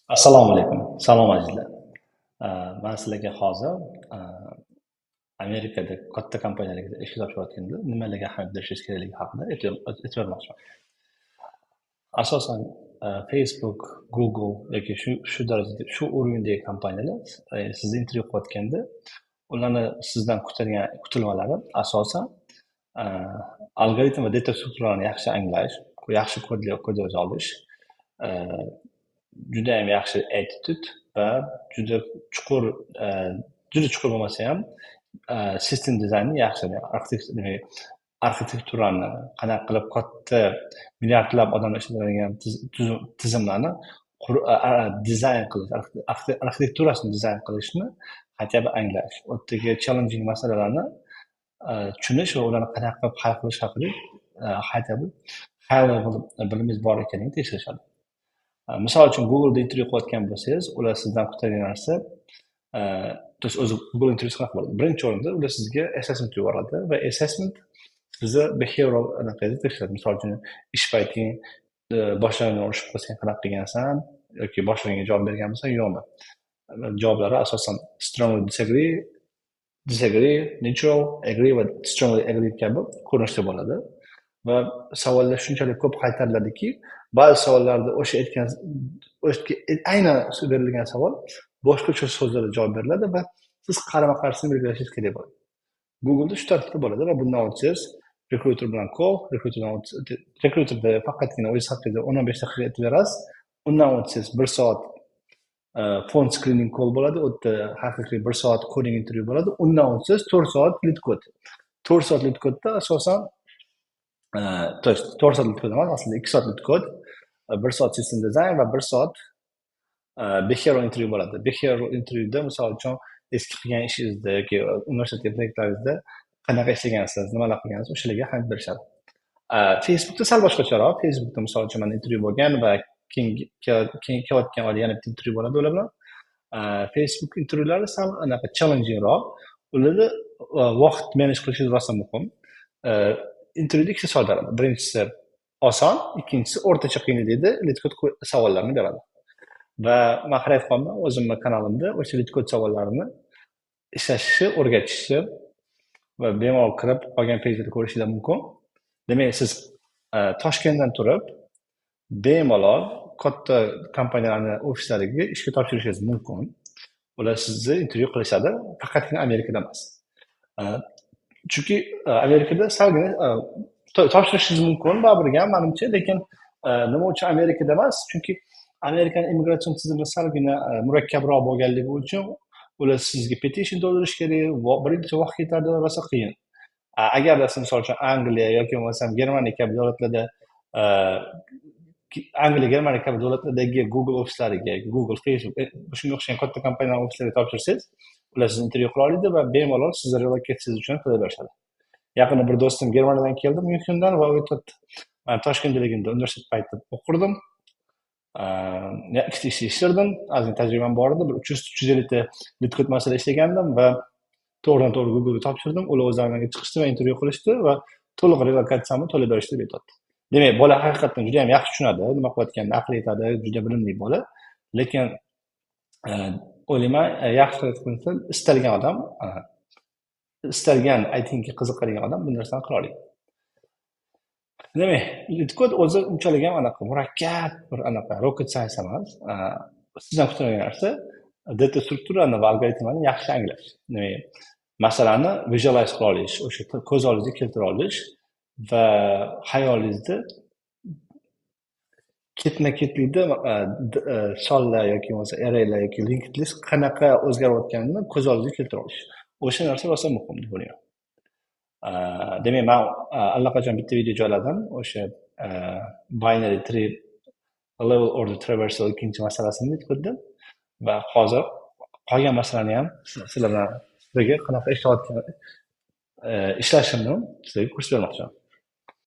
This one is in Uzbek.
Assalomu alaykum. Salom azizlar. Men sizlarga hozir Amerikada katta kompaniyalarga ishga topshirayotganda nimalarga ahamiyat berishingiz kerakligi haqida aytib bermoqchiman. Asosan Facebook, Google yoki shu darajada shu o'rindagi kompaniyalar sizni intervyu qilayotganda ularni sizdan kutilmalari asosan algoritm va data strukturalarini yaxshi anglash, yaxshi kod yoza olish, judayam yaxshi attitude va juda chuqur bo'lmasa ham sistem dizaynni yaxshi, arxitekturani qanaqa qilib katta milliardlab odamlar ishlaydigan tizimlarni dizayn qilish, arxitekturasini dizayn qilishni хотя бы anglash, u yerdagi challenging masalalarni tushunish va ularni qanaqa qilib hal qilish haqida хотя бы high level bilingiz bor ekanligini tekshirishadi. Misol uchun Google'da intervyu qilayotgan bo'lsangiz, ular sizdan kutadigan narsa, o'zi Google intervyusi qanaqa bo'ladi? Birinchi o'rinda ular sizga assessment yuboradi va assessment sizni behavioral anaqangizni tekshiradi. Misol uchun ish payting boshlig'ingni urishib qolsang qanaqa qilgansan yoki boshlig'ingga javob berganmisan yo'qmi? Javoblari asosan strongly disagree, neutral, agree va strongly agree kabi ko'rinishda bo'ladi. Va savollar shunchalik ko'p qaytariladiki, ba'zi savollarda aynan berilgan savol boshqacha so'zlarga javob beriladi va siz qarama-qarshisini belgilashingiz kerak bo'ladi. Google'da shu tartibda bo'ladi va bundan o'tsangiz rekruter bilan rekruterda faqatgina o'zingiz haqingizda 10-15 daqiqa aytib berasiz. Undan o'tsangiz 1 soat phone screening call bo'ladi, u yerda haqiqiy 1 soat coding intervyu bo'ladi. Undan o'tsangiz 4 soat lead code. 4 soat lead code'da asosan 4 soat lead code emas, aslida 2 soat lead code, 1 soat system design va 1 soat behavioral intervyu bo'ladi. Behavioral intervyuda misol uchun eski qilgan ishingizda yoki universitet proyektlaringizda qanaqa ishlagansiz, nimalar qilgansiz, o'shalarga ahamiyat berishadi. Facebookda sal boshqacharoq. Facebookda misol uchun men intervyu bo'lgan va keyin kelayotgan oyda yana bitta intervyu bo'ladi ular bilan. Facebook intervyulari sal anaqa challengingroq. Ularda vaqt manage qilishingiz rosa muhim. Intervyuda ikkita savol beradi. Birinchisi oson, ikkinchisi o'rtacha qiyinlikda lead code savollarni beradi. Va men qarayapman o'zimni kanalimda o'sha lead code savollarini ishlashni o'rgatishni va bemalol kirib qolgan pejlarni ko'rishingiz mumkin. Demak, siz Toshkentdan turib bemalol katta kompaniyalarning ofislariga ishga topshirishingiz mumkin. Ular sizni intervyu qilishadi, faqatgina Amerikada emas. Chunki Amerikada salgina topshirishingiz mumkin, baribir ham menimcha, lekin nima uchun Amerikada emas? Chunki Amerikan immigratsion tizimi salgina murakkabroq bo'lganligi uchun ular sizga petition to'ldirish kerak, birinchi vaqt ketadi, rosa qiyin. Agarda siz misol uchun Angliya yoki bo'lmasam Germaniya kabi davlatlarda Germaniya kabi davlatlardagi Google ofislariga, Google, Facebook, shunga o'xshagan katta kompaniyalar ofislariga topshirsangiz, ular sizni intervyu qila oladi va bemalol sizni relokatsiyangiz uchun qilib berishadi. Yaqinda bir do'stim Germaniyadan keldi, Myunxendan, va u Toshkentdaligimda universitet paytida o'qirdim. Ikkita ishda ishlardim, ozgina tajribam bor edi, bir 300-350 ta lead code masala ishlagandim va to'g'ridan-to'g'ri Google'ga topshirdim. Ular o'zlari menga chiqishdi va intervyu qilishdi va to'liq relokatsiyamni to'lab berishdi deb aytdi. Demak, bola haqiqatan juda ham yaxshi tushunadi, nima qilayotganini aql yetadi, juda bilimli bola. Lekin o'ylayman, yaxshi qilsa istalgan odam, istalgan aytingga qiziqadigan odam bu narsani qila oladi. Demak, lead code o'zi unchalik ham anaqa murakkab, bir anaqa rocket science emas. Sizdan kutilgan narsa data strukturani va algoritmlarni yaxshi anglash. Demak, masalani visualize qila olish, o'sha ko'z oldingizga keltira olish va xayolingizda ketma-ketlikda sonlar yoki bo'lmasa arraylar yoki linked list qanaqa o'zgarayotganini ko'z oldingizga keltira olish. O'sha narsa rosa muhim deb o'ylayman. Demak, men allaqachon bitta video joyladim, o'sha binary tree level order traversal ikkinchi masalasini bitirdim va hozir qolgan masalani ham sizlarga qanaqa ishlashimni sizlarga ko'rsatib bermoqchiman.